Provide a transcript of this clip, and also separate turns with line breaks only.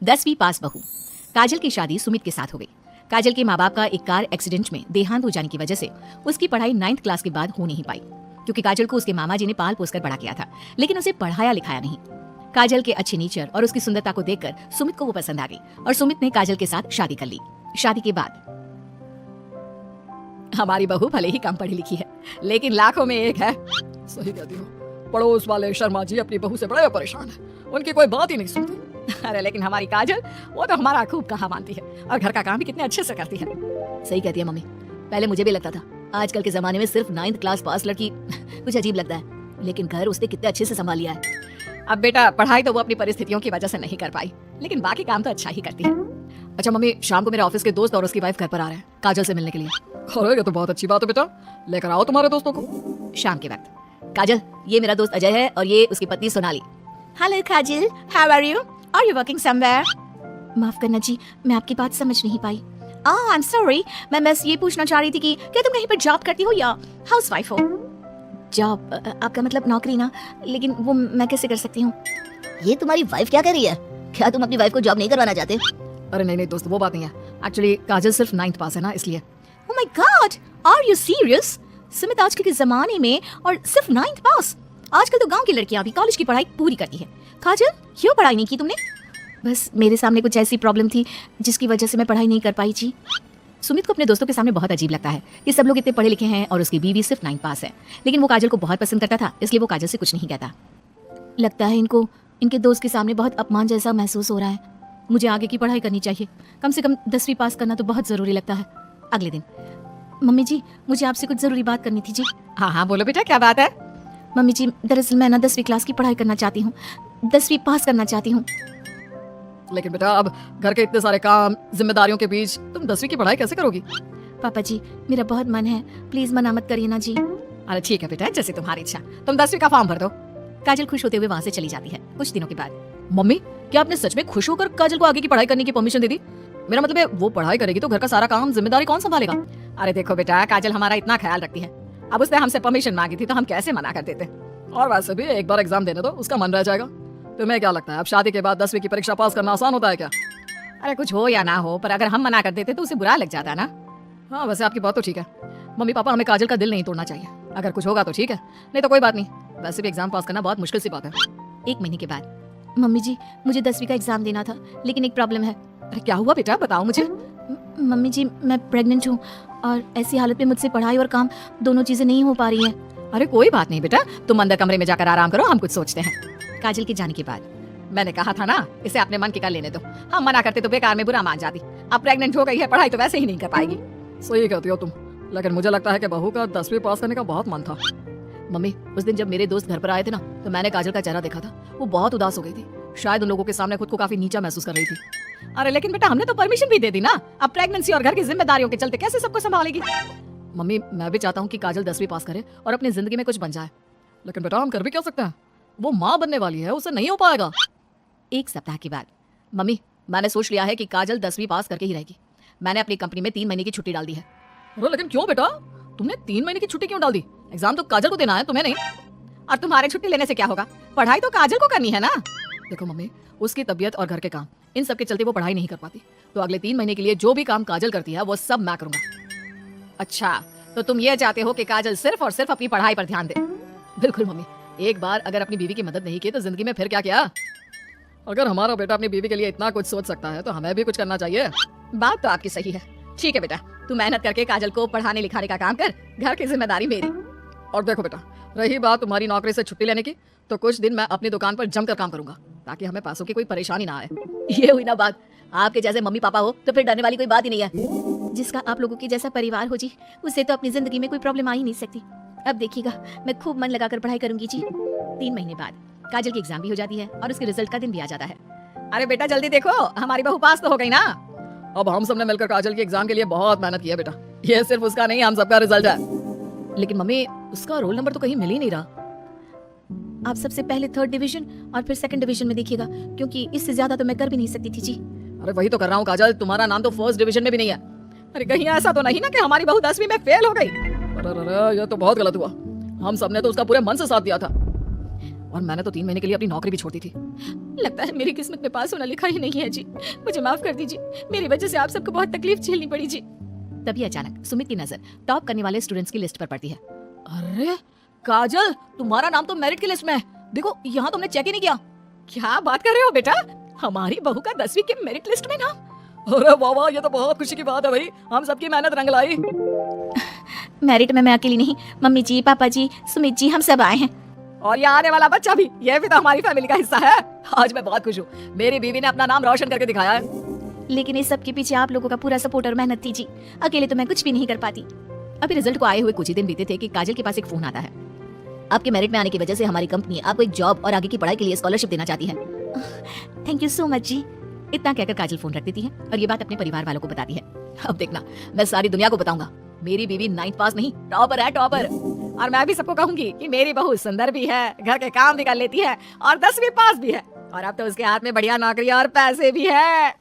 10वीं पास बहू। काजल की शादी सुमित के साथ हो गई। काजल के माँ बाप का एक कार एक्सीडेंट में देहांत हो जाने की वजह से उसकी पढ़ाई 9th क्लास के बाद हो नहीं पाई, क्योंकि काजल को उसके मामा जी ने पाल पोस कर बड़ा किया था, लेकिन उसे पढ़ाया लिखाया नहीं। काजल के अच्छे नेचर और उसकी सुंदरता को देखकर सुमित को वो पसंद आ गई और सुमित ने काजल के साथ शादी कर ली। शादी के बाद हमारी बहू भले ही कम पढ़ी लिखी है, लेकिन लाखों में एक है।
सही कहती हो, पड़ोस वाले शर्मा जी अपनी बहू से बड़े परेशान हैं, उनकी कोई बात ही नहीं सुनती।
अरे लेकिन हमारी काजल, वो तो हमारा खूब कहा मानती है और घर का काम भी कितने अच्छे से करती है। सही कहती है मम्मी, पहले मुझे भी लगता था आजकल के जमाने में सिर्फ 9th क्लास पास लड़की कुछ अजीब लगता है, लेकिन घर उसने कितने अच्छे से संभाल लिया है। अब बेटा, पढ़ाई तो वो अपनी परिस्थितियों की वजह से नहीं कर पाई, लेकिन बाकी काम तो अच्छा ही करती है।
अच्छा मम्मी, शाम को मेरे ऑफिस के दोस्त और उसकी वाइफ घर पर आ रहे हैं काजल से मिलने के लिए। अरे ये तो बहुत अच्छी बात है बेटा, लेकर आओ तुम्हारे दोस्तों को।
शाम के वक्त काजल, ये मेरा दोस्त अजय है और ये उसकी पत्नी Sonali. Hello Kajal, how are you? Are you working somewhere? माफ करना जी, मैं आपकी बात समझ नहीं पाई। आई एम सॉरी, मैं बस ये पूछना चाह रही थी कि क्या तुम कहीं पर जॉब करती हो या हाउसवाइफ हो? जॉब? आपका मतलब नौकरी ना, लेकिन वो मैं कैसे कर सकती हूँ?
ये तुम्हारी वाइफ क्या कर रही है? क्या तुम अपनी वाइफ को जॉब नहीं करवाना चाहते?
अरे नहीं दोस्त, वो बात नहीं है। एक्चुअली काजल सिर्फ 9th पास है ना, इसलिए।
Oh my God, are you serious? Sumit आजकल के जमाने में और सिर्फ 9th पास? आजकल तो गांव की लड़कियां भी कॉलेज की पढ़ाई पूरी करती है। काजल, क्यों पढ़ाई नहीं की तुमने? बस मेरे सामने कुछ ऐसी प्रॉब्लम थी जिसकी वजह से मैं पढ़ाई नहीं कर पाई जी। सुमित को अपने दोस्तों के सामने बहुत अजीब लगता है कि सब लोग इतने पढ़े लिखे हैं और उसकी बीवी सिर्फ 9th पास है, लेकिन वो काजल को बहुत पसंद करता था, इसलिए वो काजल से कुछ नहीं कहता। लगता है इनको इनके दोस्त के सामने बहुत अपमान जैसा महसूस हो रहा है। मुझे आगे की पढ़ाई करनी चाहिए, कम से कम 10वीं पास करना तो बहुत जरूरी लगता है। अगले दिन, मम्मी जी मुझे आपसे कुछ जरूरी बात करनी थी जी।
हाँ हाँ बोलो बेटा, क्या बात है?
मम्मी जी, दरअसल मैं ना 10वीं क्लास की पढ़ाई करना चाहती हूँ, 10वीं पास करना चाहती हूँ।
लेकिन बेटा, अब घर के इतने सारे काम जिम्मेदारियों के बीच तुम 10वीं की पढ़ाई कैसे करोगी?
पापा जी, मेरा बहुत मन है, प्लीज मना मत करिए ना जी।
अरे ठीक है बेटा, जैसे तुम्हारी इच्छा, तुम 10वीं का फॉर्म भर दो।
काजल खुश होते हुए वहाँ से चली जाती है। कुछ दिनों के बाद,
मम्मी क्या आपने सच में खुश होकर काजल को आगे की पढ़ाई करने की परमिशन दे दी? मेरा मतलब है वो पढ़ाई करेगी तो घर का सारा काम जिम्मेदारी कौन संभालेगा?
अरे देखो बेटा, काजल हमारा इतना ख्याल रखती है, अब उसने हमसे परमिशन मांगी थी तो हम कैसे मना कर देते।
और वैसे भी एक बार एग्जाम देने दो, उसका मन रह जाएगा। तुम्हें क्या लगता है अब शादी के बाद 10वीं की परीक्षा पास करना आसान होता है क्या?
अरे कुछ हो या ना हो, पर अगर हम मना कर देते तो उसे बुरा लग जाता ना।
हाँ वैसे आपकी बात तो ठीक है मम्मी पापा, हमें काजल का दिल नहीं तोड़ना चाहिए। अगर कुछ होगा तो ठीक है, नहीं तो कोई बात नहीं। वैसे भी एग्जाम पास करना बहुत मुश्किल सी बात है।
1 महीने के बाद, मम्मी जी मुझे 10वीं का एग्जाम देना था, लेकिन एक प्रॉब्लम है।
अरे क्या हुआ बेटा, बताओ मुझे।
मम्मी जी, मैं प्रेग्नेंट हूँ और ऐसी हालत में मुझसे पढ़ाई और काम दोनों चीजें नहीं हो पा रही है।
अरे कोई बात नहीं बेटा, तुम अंदर कमरे में जाकर आराम करो, हम कुछ सोचते हैं।
काजल के जाने के बाद,
मैंने कहा था ना, इसे अपने मन की कर लेने दो। हम मना करते तो बेकार में बुरा मान जाती। अब प्रेग्नेंट हो गई है, पढ़ाई तो वैसे ही नहीं कर पाएगी। सही कहती हो तुम, लेकिन मुझे लगता है कि बहू का 10वीं पास करने का बहुत मन था।
मम्मी, उस दिन जब मेरे दोस्त घर पर आए थे ना, तो मैंने काजल का चेहरा देखा था, वो बहुत उदास हो गई थी। शायद उन लोगों के सामने खुद को काफी नीचा महसूस कर रही थी।
अरे लेकिन बेटा, हमने तो परमिशन भी दे दी ना, अब प्रेगनेंसी और घर की जिम्मेदारियों के चलते कैसे सबको संभालेगी? मम्मी मैं भी चाहता हूँ कि काजल 10वीं पास करे और अपनी जिंदगी में कुछ बन जाए, लेकिन बेटा हम कर भी क्या सकते हैं? वो माँ बनने वाली है, उसे नहीं हो पाएगा।
1 सप्ताह के बाद, मम्मी मैंने सोच लिया है कि काजल 10वीं पास करके ही रहेगी। मैंने अपनी कंपनी में 3 महीने की छुट्टी डाल दी है।
अरे लेकिन क्यों बेटा, तुमने 3 महीने की छुट्टी क्यों डाल दी? एग्जाम तो काजल को देना है, तुम्हें नहीं।
और तुम्हारे छुट्टी लेने से क्या होगा, पढ़ाई तो काजल को करनी है ना।
देखो मम्मी, उसकी तबीयत और घर के काम, इन सब के चलते वो पढ़ाई नहीं कर पाती, तो अगले 3 महीने के लिए जो भी काम काजल करती है वो सब मैं करूंगा।
अच्छा, तो तुम ये चाहते हो कि काजल सिर्फ और सिर्फ अपनी पढ़ाई पर ध्यान दे?
बिल्कुल मम्मी, एक बार अगर अपनी बीवी की मदद नहीं की तो जिंदगी में फिर क्या किया? अगर हमारा बेटा अपनी बीवी के लिए इतना कुछ सोच सकता है तो हमें भी कुछ करना चाहिए।
बात तो आपकी सही है। ठीक है बेटा, तू मेहनत करके काजल को पढ़ाने लिखाने का काम कर, घर की जिम्मेदारी मेरी।
और देखो बेटा, रही बात तुम्हारी नौकरी से छुट्टी लेने की, तो कुछ दिन मैं अपनी दुकान पर जमकर काम करूंगा, ताकि हमें पैसों की कोई परेशानी ना आए।
ये हुई ना बात, आपके जैसे मम्मी पापा हो तो फिर डरने वाली कोई बात ही नहीं है।
जिसका आप लोगों के जैसा परिवार हो जी, उससे तो अपनी जिंदगी में कोई प्रॉब्लम आ ही नहीं सकती। अब देखिएगा, मैं खूब मन लगाकर पढ़ाई करूंगी जी। 3 महीने बाद काजल की एग्जाम भी हो जाती है और उसके रिजल्ट का दिन भी आ जाता है।
अरे बेटा जल्दी देखो, हमारी बहू पास तो हो गई ना। अब हम सबने मिलकर काजल की एग्जाम के लिए बहुत मेहनत की है बेटा, ये सिर्फ उसका नहीं हम सबका रिजल्ट है। लेकिन मम्मी, उसका रोल नंबर तो कहीं मिल ही नहीं रहा।
आप सबसे पहले 3rd डिवीजन और फिर 2nd डिवीजन में देखिएगा, क्योंकि इससे ज्यादा तो मैं कर भी नहीं सकती थी जी।
अरे वही तो कर रहा हूँ काजल, तुम्हारा नाम तो 1st डिवीजन में भी नहीं है। अरे कहीं ऐसा तो नहीं ना कि हमारी बहू 10वीं में फेल हो गई? अरे ये तो बहुत गलत हुआ, हम सबने तो उसका पूरे मन से साथ दिया था। और मैंने तो 3 महीने के लिए अपनी नौकरी भी छोड़ दी थी।
लगता है मेरी किस्मत में पास होना लिखा ही नहीं है जी। मुझे माफ कर दीजिए, मेरी वजह से आप सबको बहुत तकलीफ झेलनी पड़ी जी। तभी अचानक सुमित की नजर टॉप करने वाले स्टूडेंट्स की लिस्ट पर पड़ती है।
अरे काजल, तुम्हारा नाम तो मेरिट की लिस्ट में है। देखो यहाँ तुमने चेक ही नहीं किया।
क्या बात कर रहे हो बेटा, हमारी बहू का 10वीं के मेरिट लिस्ट में नाम?
अरे वाह वाह, ये तो बहुत खुशी की बात है भाई, हम सबकी मेहनत रंग लाई।
मेरिट में मैं अकेली नहीं, मम्मी जी, पापा जी, सुमित जी, हम सब आए हैं।
और ये आने वाला बच्चा भी, ये भी तो हमारी फैमिली का हिस्सा है। आज मैं बहुत खुश हूँ, मेरी बीवी ने अपना नाम रोशन करके दिखाया है।
लेकिन इस सब के पीछे आप लोगों का पूरा सपोर्ट और मेहनत थी जी। अकेले तो मैं कुछ भी नहीं कर पाती।
अभी रिजल्ट को आए हुए कुछ ही दिन बीते थे कि काजल के पास एक फोन आता है। आपके मेरिट में आने की वजह से हमारी कंपनी आपको एक जॉब और आगे की पढ़ाई के लिए स्कॉलरशिप देना चाहती है।
थैंक यू सो मच जी।
इतना कहकर काजल फोन रख देती है और ये बात अपने परिवार वालों को बताती है। अब देखना, मैं सारी दुनिया को बताऊंगा, मेरी बीवी 9th पास नहीं, टॉपर है, टॉपर।
और मैं भी सबको कहूंगी कि मेरी बहू सुंदर भी है, घर के काम भी कर लेती है और 10वीं पास भी है, और अब तो उसके हाथ में बढ़िया नौकरी और पैसे भी है।